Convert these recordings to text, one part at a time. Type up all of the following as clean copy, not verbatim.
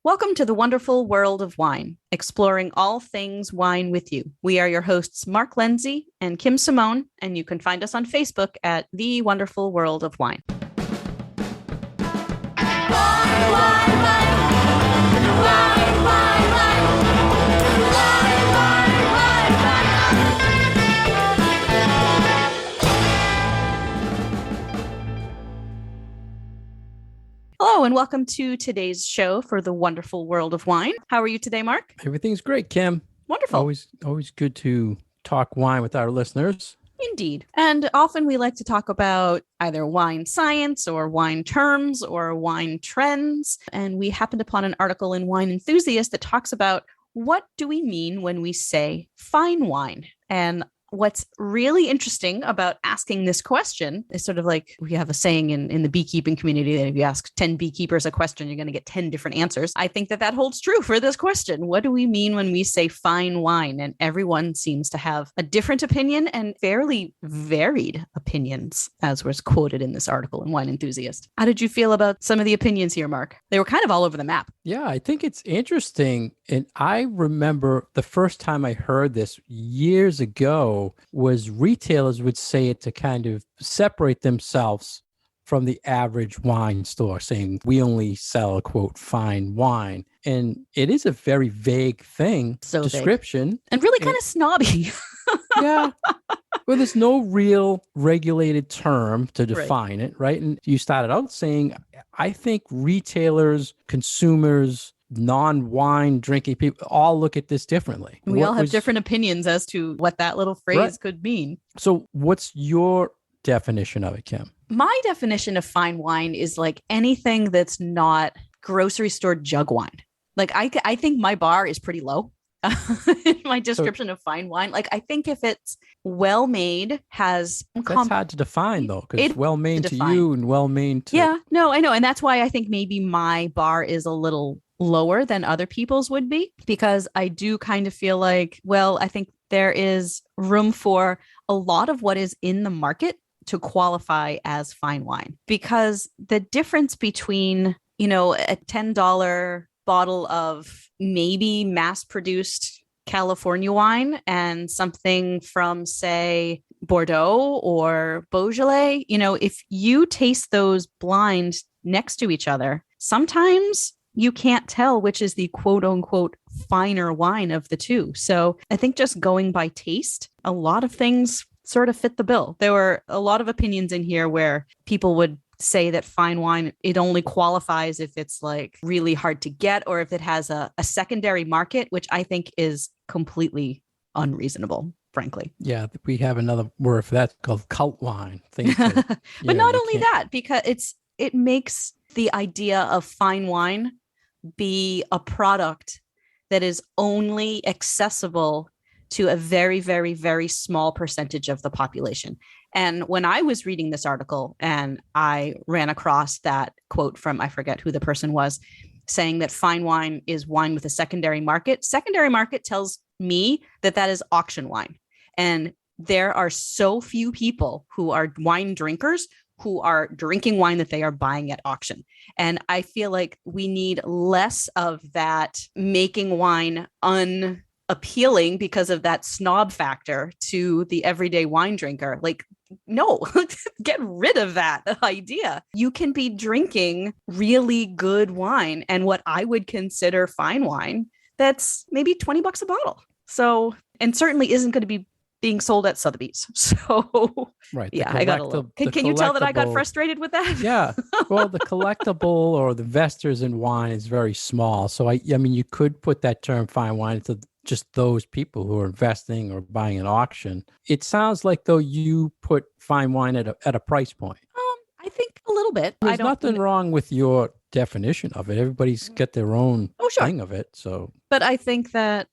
Welcome to the wonderful world of wine, exploring all things wine with you. We are your hosts, Mark Lindsay and Kim Simone, and you can find us on Facebook at The Wonderful World of Wine. Hello, and welcome to today's show for the wonderful world of wine. How are you today, Mark? Everything's great, Kim. Wonderful. Always good to talk wine with our listeners. Indeed. And often we like to talk about either wine science or wine terms or wine trends. And we happened upon an article in Wine Enthusiast that talks about what do we mean when we say fine wine? And what's really interesting about asking this question is sort of like we have a saying in the beekeeping community that if you ask 10 beekeepers a question, you're going to get 10 different answers. I think that holds true for this question. What do we mean when we say fine wine? And everyone seems to have a different opinion and fairly varied opinions, as was quoted in this article in Wine Enthusiast. How did you feel about some of the opinions here, Mark? They were kind of all over the map. Yeah, I think it's interesting. And I remember the first time I heard this years ago was retailers would say it to kind of separate themselves from the average wine store, saying we only sell, quote, fine wine. And it is a very vague thing, description. Vague. And really kind of snobby. Yeah. Well, there's no real regulated term to define it, right? And you started out saying, I think retailers, consumers, non-wine drinking people all look at this differently. We all have different opinions as to what that little phrase could mean. So what's your definition of it, Kim? My definition of fine wine is like anything that's not grocery store jug wine. Like I think my bar is pretty low in my description of fine wine. Like I think if it's well made, has that's hard to define though, because it's well made to you and well made to no, I know, and that's why I think maybe my bar is a little lower than other people's would be, because I do kind of feel like, well, I think there is room for a lot of what is in the market to qualify as fine wine, because the difference between, a $10 bottle of maybe mass produced California wine and something from, say, Bordeaux or Beaujolais, if you taste those blind next to each other, sometimes you can't tell which is the quote unquote finer wine of the two. So I think just going by taste, a lot of things sort of fit the bill. There were a lot of opinions in here where people would say that fine wine, it only qualifies if it's like really hard to get or if it has a secondary market, which I think is completely unreasonable, frankly. Yeah, we have another word for that called cult wine. But not only that, because it makes the idea of fine wine be a product that is only accessible to a very, very, very small percentage of the population. And when I was reading this article and I ran across that quote from, I forget who the person was, saying that fine wine is wine with a secondary market tells me that is auction wine. And there are so few people who are wine drinkers who are drinking wine that they are buying at auction. And I feel like we need less of that making wine unappealing because of that snob factor to the everyday wine drinker. Like, no, get rid of that idea. You can be drinking really good wine and what I would consider fine wine that's maybe $20 a bottle. So, and certainly isn't going to be being sold at Sotheby's. So right. Yeah, I got a little. Can you tell that I got frustrated with that? Yeah. Well, the collectible or the investors in wine is very small. So I mean, you could put that term fine wine to just those people who are investing or buying an auction. It sounds like though you put fine wine at a price point. I think a little bit. There's nothing wrong with your definition of it. Everybody's got their own thing of it. So, but I think that,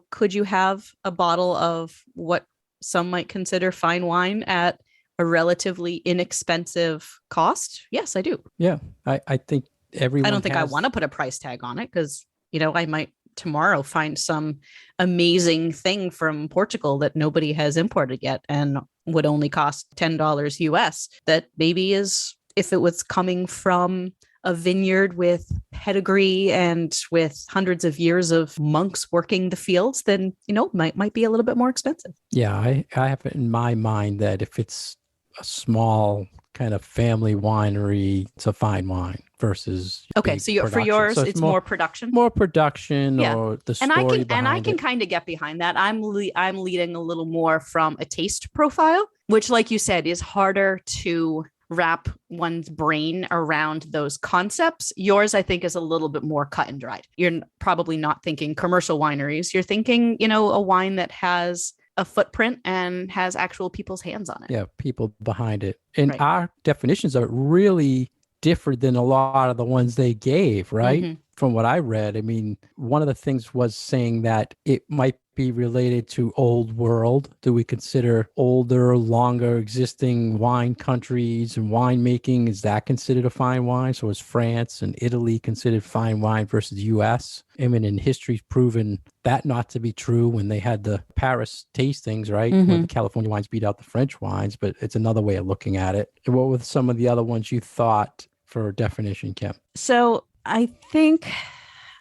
could you have a bottle of what some might consider fine wine at a relatively inexpensive cost? Yes, I do. Yeah, I think everyone. I don't think I want to put a price tag on it because, I might tomorrow find some amazing thing from Portugal that nobody has imported yet and would only cost $10 US that maybe is, if it was coming from a vineyard with pedigree and with hundreds of years of monks working the fields, then, might be a little bit more expensive. Yeah, I have it in my mind that if it's a small kind of family winery, it's a fine wine versus okay. big So for production. yours, So it's more production. more production, Yeah. or the And story I can kind of get behind that. I'm leading a little more from a taste profile, which, like you said, is harder to wrap one's brain around those concepts. Yours, I think, is a little bit more cut and dried. You're probably not thinking commercial wineries. You're thinking, a wine that has a footprint and has actual people's hands on it. Yeah, people behind it. And Right. our definitions are really different than a lot of the ones they gave, right? Mhm. From what I read, I mean, one of the things was saying that it might be related to old world. Do we consider older, longer existing wine countries and winemaking? Is that considered a fine wine? So is France and Italy considered fine wine versus the US? I mean, in history's proven that not to be true when they had the Paris tastings, right? When the California wines beat out the French wines, but it's another way of looking at it. And what were some of the other ones you thought for definition, Kim? So I think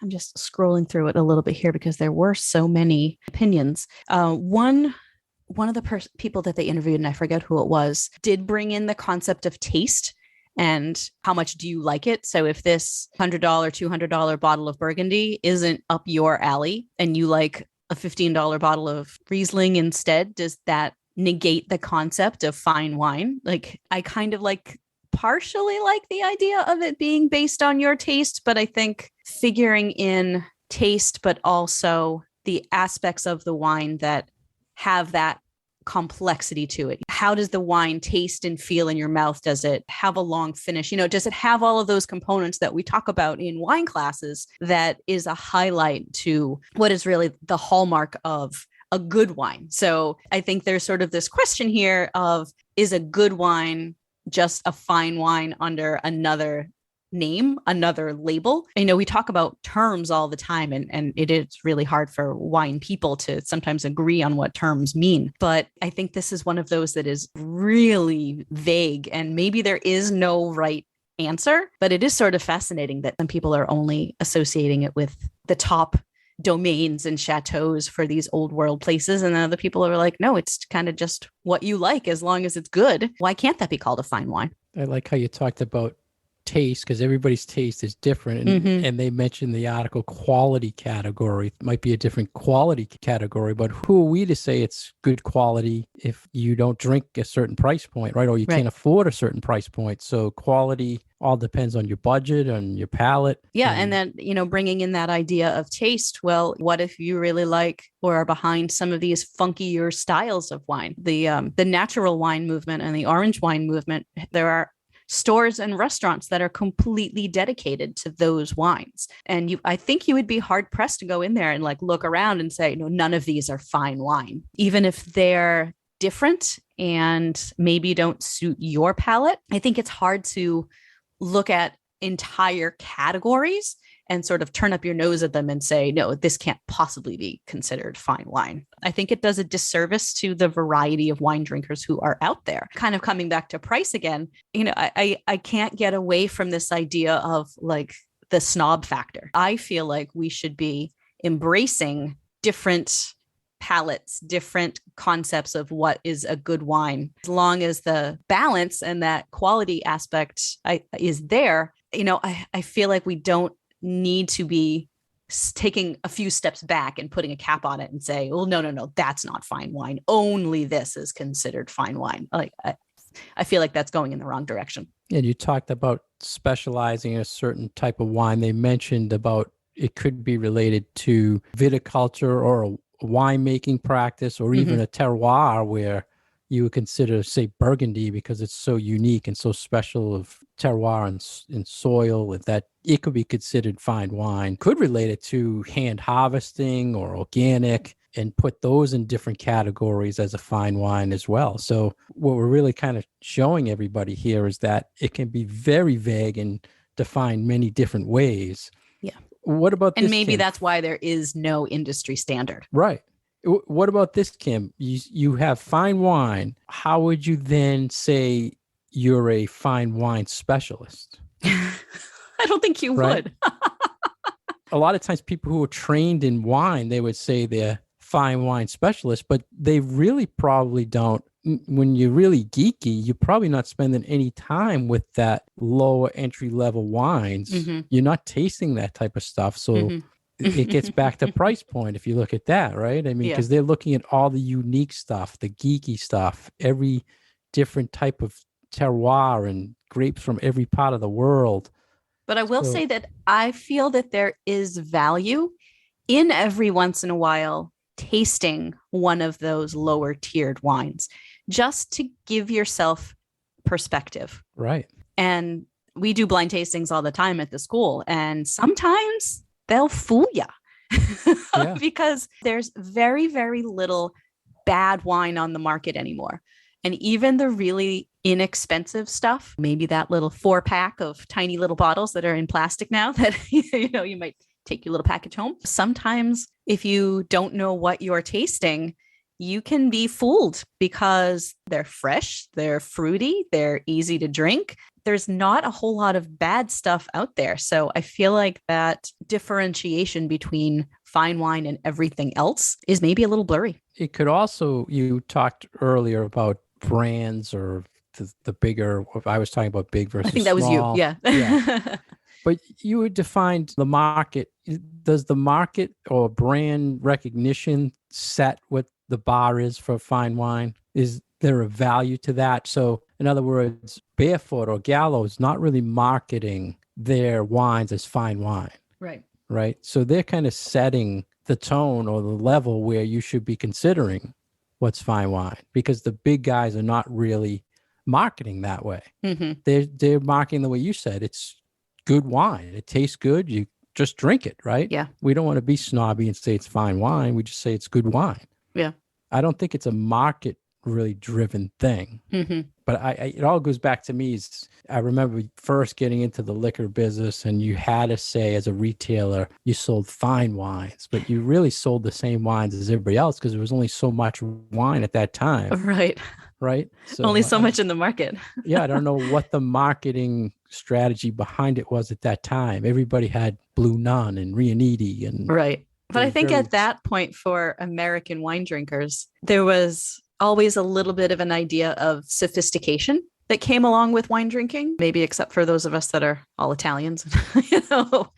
I'm just scrolling through it a little bit here because there were so many opinions. One of the people that they interviewed, and I forget who it was, did bring in the concept of taste and how much do you like it. So if this $100, $200 bottle of Burgundy isn't up your alley and you like a $15 bottle of Riesling instead, does that negate the concept of fine wine? Like, I kind of partially like the idea of it being based on your taste, but I think figuring in taste, but also the aspects of the wine that have that complexity to it. How does the wine taste and feel in your mouth? Does it have a long finish? Does it have all of those components that we talk about in wine classes that is a highlight to what is really the hallmark of a good wine? So I think there's sort of this question here of, is a good wine just a fine wine under another name, another label? We talk about terms all the time, and it is really hard for wine people to sometimes agree on what terms mean. But I think this is one of those that is really vague, and maybe there is no right answer, but it is sort of fascinating that some people are only associating it with the top domains and chateaus for these old world places, and then other people are like, no, it's kind of just what you like as long as it's good. Why can't that be called a fine wine? I like how you talked about taste, because everybody's taste is different, and they mentioned the article quality category. It might be a different quality category, but who are we to say it's good quality if you don't drink a certain price point, right? Or you can't afford a certain price point. So quality all depends on your budget and your palate. Yeah. And then, bringing in that idea of taste. Well, what if you really like or are behind some of these funkier styles of wine? The natural wine movement and the orange wine movement, there are stores and restaurants that are completely dedicated to those wines. And I think you would be hard pressed to go in there and look around and say, no, none of these are fine wine, even if they're different and maybe don't suit your palate. I think it's hard to look at entire categories and sort of turn up your nose at them and say, no, this can't possibly be considered fine wine. I think it does a disservice to the variety of wine drinkers who are out there. Kind of coming back to price again, I can't get away from this idea of the snob factor. I feel like we should be embracing different palates, different concepts of what is a good wine. As long as the balance and that quality aspect is there, I feel like we don't need to be taking a few steps back and putting a cap on it and say, well, no, that's not fine wine. Only this is considered fine wine. I feel like that's going in the wrong direction. And you talked about specializing in a certain type of wine. They mentioned about it could be related to viticulture or a winemaking practice, or even a terroir where you would consider, say, Burgundy, because it's so unique and so special of terroir and soil, that it could be considered fine wine. Could relate it to hand harvesting or organic and put those in different categories as a fine wine as well. So what we're really kind of showing everybody here is that it can be very vague and defined many different ways. Yeah. What about this, and maybe Kim? That's why there is no industry standard. Right. What about this, Kim? You have fine wine. How would you then say you're a fine wine specialist? I don't think you Right. would. A lot of times people who are trained in wine, they would say they're fine wine specialists, but they really probably don't. When you're really geeky, you're probably not spending any time with that lower entry level wines. Mm-hmm. You're not tasting that type of stuff. So Mm-hmm. it gets back to price point if you look at that, right? I mean, Yeah. because they're looking at all the unique stuff, the geeky stuff, every different type of terroir and grapes from every part of the world. But I will So- say that I feel that there is value in every once in a while tasting one of those lower tiered wines just to give yourself perspective. Right. And we do blind tastings all the time at the school, and sometimes they'll fool you Yeah. because there's very, very little bad wine on the market anymore. And even the really inexpensive stuff, maybe that little 4-pack of tiny little bottles that are in plastic now that you might take your little package home. Sometimes if you don't know what you're tasting, you can be fooled because they're fresh, they're fruity, they're easy to drink. There's not a whole lot of bad stuff out there. So I feel like that differentiation between fine wine and everything else is maybe a little blurry. It could also, you talked earlier about brands or the bigger, I was talking about big versus I think that was you. small. Yeah. Yeah. But you would define the market. Does the market or brand recognition set what the bar is for fine wine? Is there a value to that? So in other words, Barefoot or Gallo is not really marketing their wines as fine wine, Right. right? So they're kind of setting the tone or the level where you should be considering what's fine wine, because the big guys are not really marketing that way. Mm-hmm. They're marketing the way you said. It's good wine. It tastes good. You just drink it, right? Yeah. We don't want to be snobby and say it's fine wine. We just say it's good wine. Yeah. I don't think it's a market really driven thing. Mm-hmm. But it all goes back to me. I remember first getting into the liquor business, and you had to say as a retailer, you sold fine wines, but you really sold the same wines as everybody else because there was only so much wine at that time, Right. right? So Only so much in the market. yeah, I don't know what the marketing strategy behind it was at that time. Everybody had Blue Nun and Riunite and Right. But I They're think very- at that point for American wine drinkers, there was always a little bit of an idea of sophistication that came along with wine drinking, maybe except for those of us that are all Italians,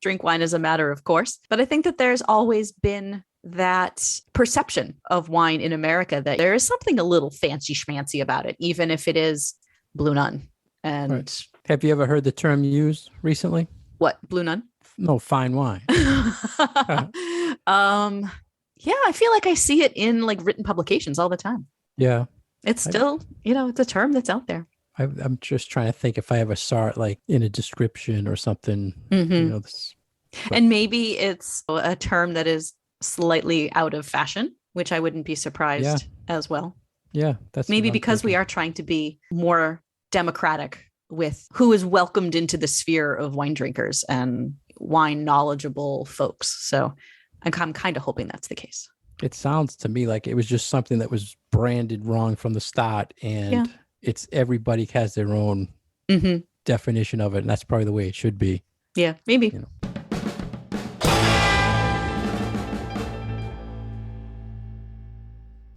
drink wine as a matter of course. But I think that there's always been that perception of wine in America that there is something a little fancy schmancy about it, even if it is Blue Nun. And Right. Have you ever heard the term used recently? what, Blue Nun? No, fine wine. Yeah, I feel like I see it in like written publications all the time. Yeah. It's I- still, it's a term that's out there. I'm just trying to think if I ever saw it like in a description or something. Mhm. This, And maybe it's a term that is slightly out of fashion, which I wouldn't be surprised as well. yeah, that's Maybe what I'm because we thinking. are trying to be more democratic with who is welcomed into the sphere of wine drinkers and wine knowledgeable folks. So I'm kind of hoping that's the case. It sounds to me like it was just something that was branded wrong from the start, and Yeah. it's everybody has their own Hmm. definition of it, and that's probably the way it should be. Yeah, maybe. You know.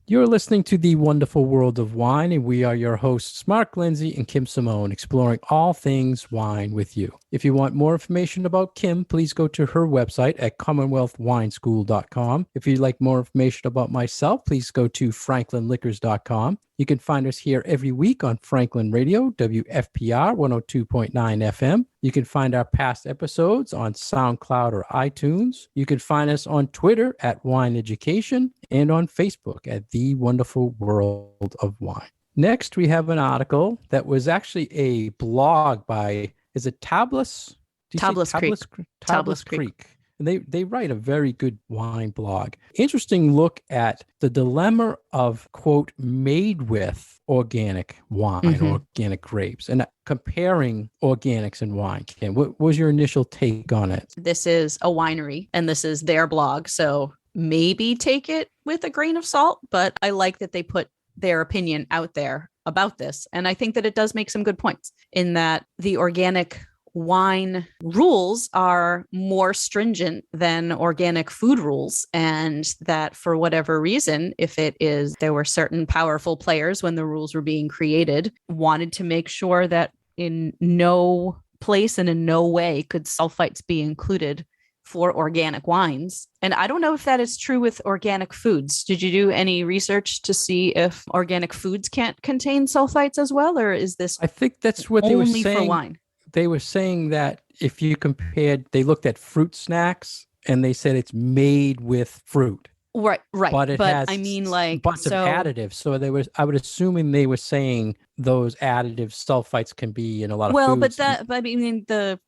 You're listening to The Wonderful World of Wine, and we are your hosts, Mark Lindsay and Kim Simone, exploring all things wine with you. If you want more information about Kim, please go to her website at commonwealthwineschool.com. If you'd like more information about myself, please go to franklinliquors.com. You can find us here every week on Franklin Radio, WFPR 102.9 FM. You can find our past episodes on SoundCloud or iTunes. You can find us on Twitter at Wine Education and on Facebook at The Wonderful World of Wine. Next, we have an article that was actually a blog by, is it Tablas? Do you say Tablas Creek. Tablas Tablas Creek. Creek. And they write a very good wine blog. Interesting look at the dilemma of, quote, made with organic wine, Mhm. organic grapes, and comparing organics and wine. Ken, what was your initial take on it? This is a winery and this is their blog. So maybe take it with a grain of salt, but I like that they put their opinion out there about this. And I think that it does make some good points in that the organic wine rules are more stringent than organic food rules. And that for whatever reason, if it is, there were certain powerful players when the rules were being created, wanted to make sure that in no place and in no way could sulfites be included for organic wines. And I don't know if that is true with organic foods. Did you do any research to see if organic foods can't contain sulfites as well? Or is this I think that's what they were only saying. for wine? They were saying that if you compared, they looked at fruit snacks and they said it's made with fruit. Right. But it has I mean, like, bunch of additives. So they were, I would assuming they were saying those additive sulfites can be in a lot of foods. But I mean, the,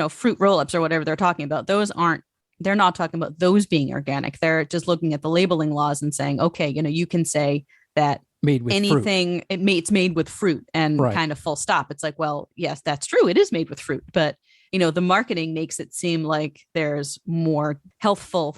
fruit roll-ups or whatever they're talking about, they're not talking about those being organic. They're just looking at the labeling laws and saying, okay, you can say that made with anything fruit. It's made with fruit and kind of full stop. It's like, well, yes, that's true. It is made with fruit, but the marketing makes it seem like there's more healthful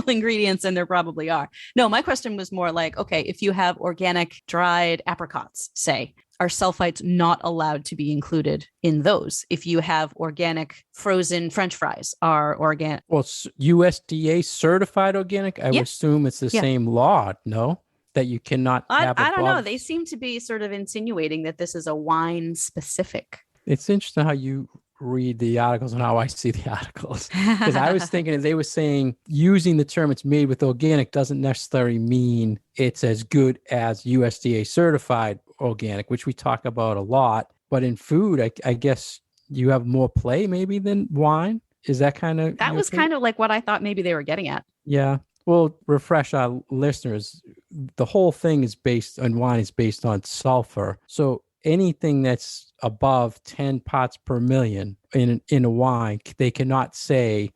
ingredients, and there probably are. No, my question was more like, okay, if you have organic dried apricots, say, are sulfites not allowed to be included in those? If you have organic frozen French fries, are organic? Well, USDA certified organic, I would assume it's the same law, no? That you cannot have I don't know. They seem to be sort of insinuating that this is a wine specific. It's interesting how you read the articles and how I see the articles. Because I was thinking they were saying using the term it's made with organic doesn't necessarily mean it's as good as USDA certified organic, which we talk about a lot. But in food, I guess you have more play maybe than wine. Is that kind of... That was kind of like what I thought maybe they were getting at. Yeah. Well, refresh our listeners. The whole thing is based on wine is based on sulfur. So anything that's above 10 parts per million in a wine, they cannot say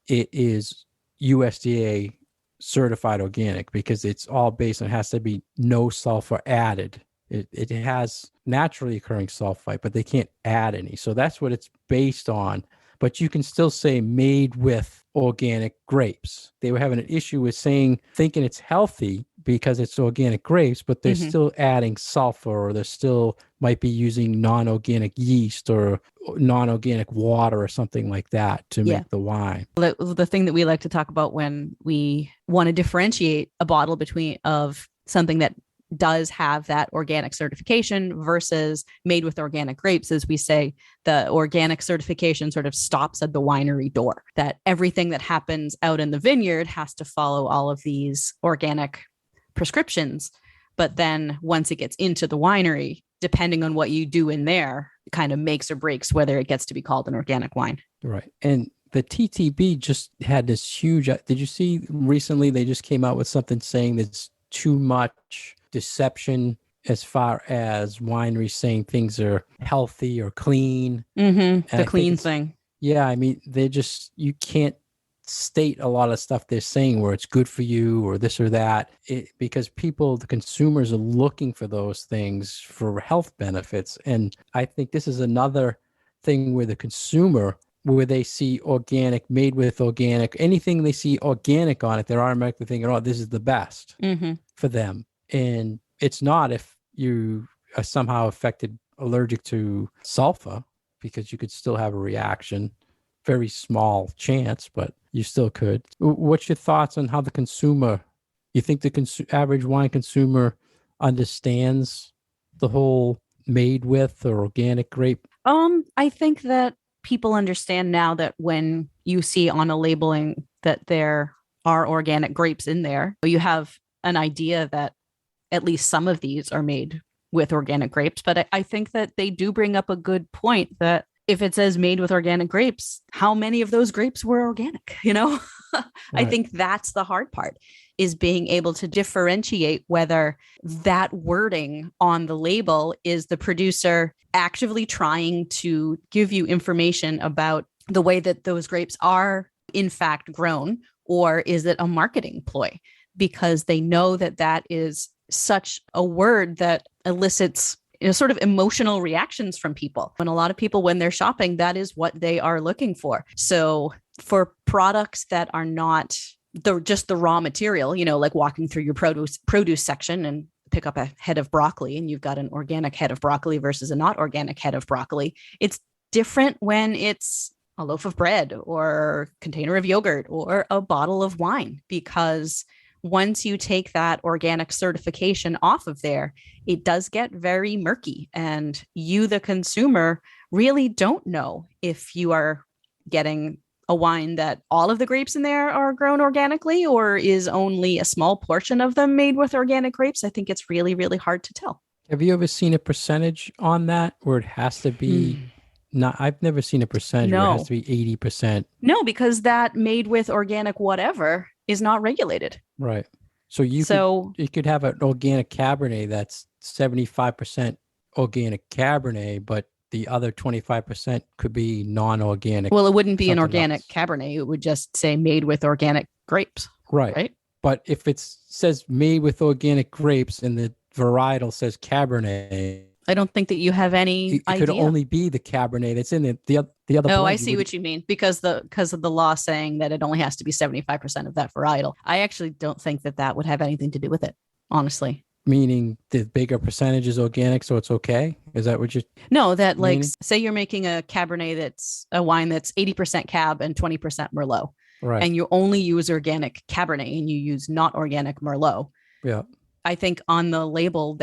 it is USDA certified organic because it's all based on, it has to be no sulfur added. It has naturally occurring sulfite, but they can't add any. So that's what it's based on. But you can still say made with organic grapes. They were having an issue with thinking it's healthy because it's organic grapes, but they're still adding sulfur, or they still might be using non-organic yeast or non-organic water or something like that to make the wine. The thing that we like to talk about when we want to differentiate a bottle of something that does have that organic certification versus made with organic grapes, as we say, the organic certification sort of stops at the winery door, that everything that happens out in the vineyard has to follow all of these organic prescriptions. But then once it gets into the winery, depending on what you do in there, it kind of makes or breaks whether it gets to be called an organic wine. Right. And the TTB just had this huge, did you see recently they just came out with something saying there's too much deception as far as wineries saying things are healthy or clean. The clean thing. Yeah, I mean, you can't state a lot of stuff they're saying where it's good for you or this or that, because the consumers are looking for those things for health benefits. And I think this is another thing where the consumer, where they see organic, made with organic, anything they see organic on it, they're automatically thinking, oh, this is the best for them. And it's not if you are somehow allergic to sulfur, because you could still have a reaction, very small chance, but you still could. What's your thoughts on how the consumer, you think the average wine consumer understands the whole made with or organic grape? I think that people understand now that when you see on a labeling that there are organic grapes in there, you have an idea that at least some of these are made with organic grapes. But I think that they do bring up a good point that if it says made with organic grapes, how many of those grapes were organic? Right. I think that's the hard part, is being able to differentiate whether that wording on the label is the producer actively trying to give you information about the way that those grapes are in fact grown, or is it a marketing ploy because they know that that is such a word that elicits sort of emotional reactions from people. And a lot of people, when they're shopping, that is what they are looking for. So for products that are not just the raw material, like walking through your produce section and pick up a head of broccoli and you've got an organic head of broccoli versus a not organic head of broccoli, it's different when it's a loaf of bread or container of yogurt or a bottle of wine, because once you take that organic certification off of there, it does get very murky. And you, the consumer, really don't know if you are getting a wine that all of the grapes in there are grown organically or is only a small portion of them made with organic grapes. I think it's really, really hard to tell. Have you ever seen a percentage on that where it has to be not? I've never seen a percentage where it has to be 80%. No, because that made with organic whatever is not regulated. Right. So you could have an organic Cabernet that's 75% organic Cabernet, but the other 25% could be non-organic. Well, it wouldn't be an organic Cabernet. It would just say made with organic grapes. Right. But if it says made with organic grapes and the varietal says Cabernet, I don't think that you have any idea. It could only be the Cabernet that's in it. The other. Oh, I see what you mean. Because of the law saying that it only has to be 75% of that varietal. I actually don't think that would have anything to do with it, honestly. Meaning the bigger percentage is organic, so it's okay? Is that what you? No, that like say you're making a Cabernet that's a wine that's 80% Cab and 20% Merlot. Right. And you only use organic Cabernet and you use not organic Merlot. Yeah. I think on the label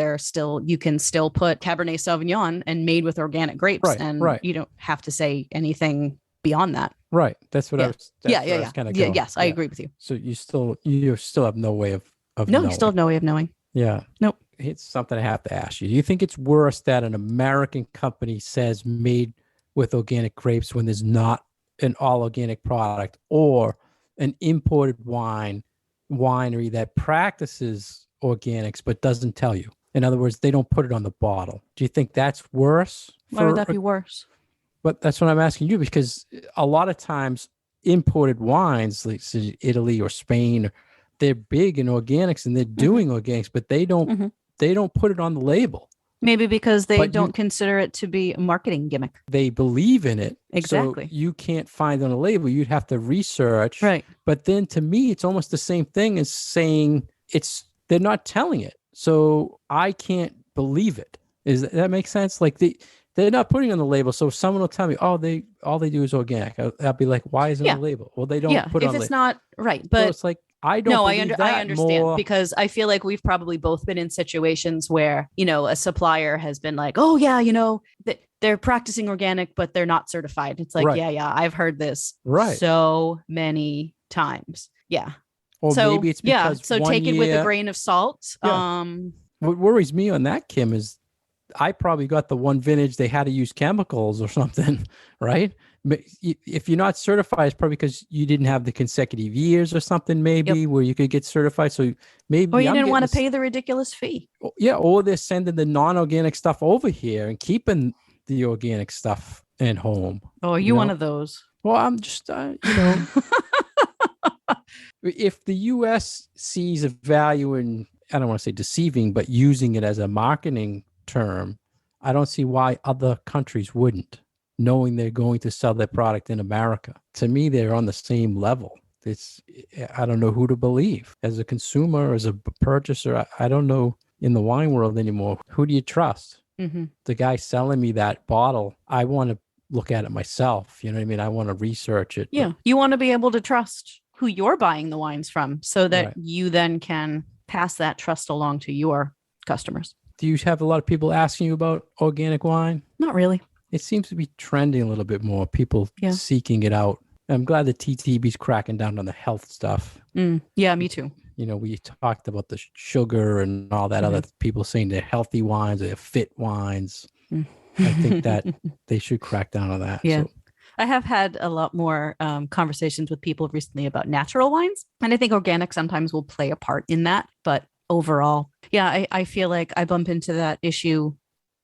you can still put Cabernet Sauvignon and made with organic grapes. Right. You don't have to say anything beyond that. Right. That's what I was. Yeah. Yes, I agree with you. So you still have no way of No, knowing. you still have no way of knowing. Yeah. Nope. It's something I have to ask you. Do you think it's worse that an American company says made with organic grapes when there's not an all organic product, or an imported winery that practices organics but doesn't tell you? In other words, they don't put it on the bottle. Do you think that's worse? Why would that be worse? But that's what I'm asking you, because a lot of times imported wines, like Italy or Spain, they're big in organics and they're doing organics, but they don't put it on the label. Maybe because they don't consider it to be a marketing gimmick. They believe in it. Exactly. So you can't find it on a label. You'd have to research. Right. But then to me, it's almost the same thing as saying they're not telling it. So I can't believe it. Does that make sense? Like they're not putting it on the label. So if someone will tell me, all they do is organic, I'll be like, why is it on the label? Well, they don't put it on the label. If it's not right. But so it's like, I don't. No, I understand more. Because I feel like we've probably both been in situations where, a supplier has been like, oh yeah, they're practicing organic, but they're not certified. It's like, yeah, I've heard this so many times. Yeah. Or so maybe it's because so take it with a grain of salt. Yeah. What worries me on that, Kim, is I probably got the one vintage they had to use chemicals or something, right? If you're not certified, it's probably because you didn't have the consecutive years or something, maybe where you could get certified. So maybe, or you didn't want to pay the ridiculous fee. Yeah, or they're sending the non-organic stuff over here and keeping the organic stuff at home. Oh, are you one of those? Well, I'm just, if the U.S. sees a value in, I don't want to say deceiving, but using it as a marketing term, I don't see why other countries wouldn't, knowing they're going to sell their product in America. To me, they're on the same level. I don't know who to believe. As a consumer, as a purchaser, I don't know in the wine world anymore. Who do you trust? Mm-hmm. The guy selling me that bottle, I want to look at it myself. You know what I mean? I want to research it. Yeah. You want to be able to trust who you're buying the wines from so that you then can pass that trust along to your customers. Do you have a lot of people asking you about organic wine? Not really. It seems to be trending a little bit more. People seeking it out. I'm glad the TTB's cracking down on the health stuff. Yeah, me too. We talked about the sugar and all that other people saying they're healthy wines, they're fit wines. I think that they should crack down on that. Yeah. So. I have had a lot more conversations with people recently about natural wines. And I think organic sometimes will play a part in that. But overall, I feel like I bump into that issue,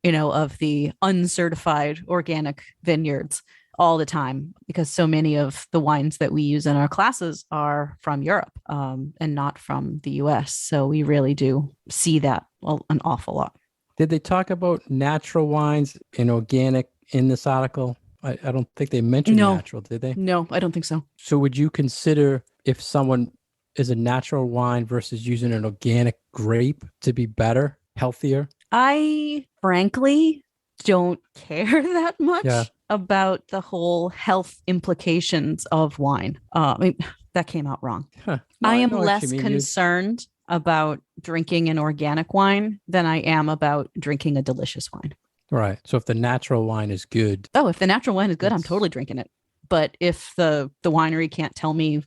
of the uncertified organic vineyards all the time, because so many of the wines that we use in our classes are from Europe and not from the US. So we really do see that an awful lot. Did they talk about natural wines and organic in this article? I don't think they mentioned natural, did they? No, I don't think so. So would you consider if someone is a natural wine versus using an organic grape to be better, healthier? I frankly don't care that much about the whole health implications of wine. I mean, that came out wrong. Huh. No, I am know what you less mean. concerned about drinking an organic wine than I am about drinking a delicious wine. Right. So if the natural wine is good, Oh, if the natural wine is good, I'm It's- totally drinking it. But if the winery can't tell me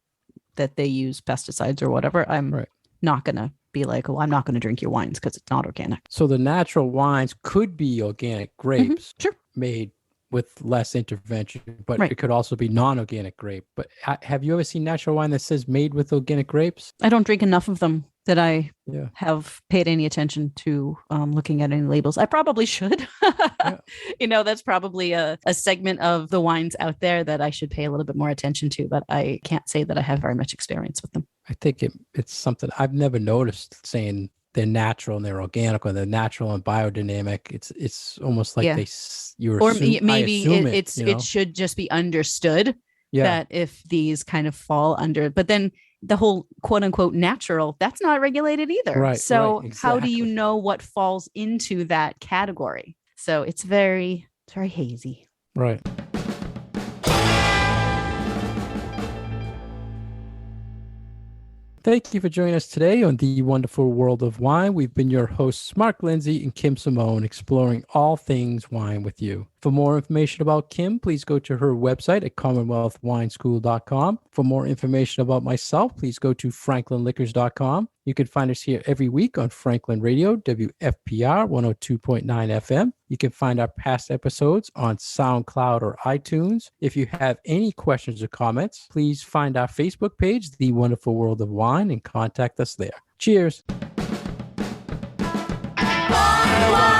that they use pesticides or whatever, I'm Right. not going to be like, oh, I'm not going to drink your wines because it's not organic. so the natural wines could be organic grapes Sure. made with less intervention, but Right. it could also be non-organic grape. But have you ever seen natural wine that says made with organic grapes? I don't drink enough of them that I Yeah. have paid any attention to looking at any labels. I probably should. That's probably a segment of the wines out there that I should pay a little bit more attention to, but I can't say that I have very much experience with them. I think it's something I've never noticed saying they're natural and they're organic or they're natural and biodynamic. It's almost like Yeah. Or maybe it should just be understood that if these kind of fall under, but then the whole quote unquote natural, that's not regulated either. Right, So right, how do you exactly. know what falls into that category? So it's very hazy. Right. Thank you for joining us today on The Wonderful World of Wine. We've been your hosts, Mark Lindsay and Kim Simone, exploring all things wine with you. For more information about Kim, please go to her website at commonwealthwineschool.com. For more information about myself, please go to franklinliquors.com. You can find us here every week on Franklin Radio, WFPR 102.9 FM. You can find our past episodes on SoundCloud or iTunes. If you have any questions or comments, please find our Facebook page, The Wonderful World of Wine, and contact us there. Cheers. Wine, wine.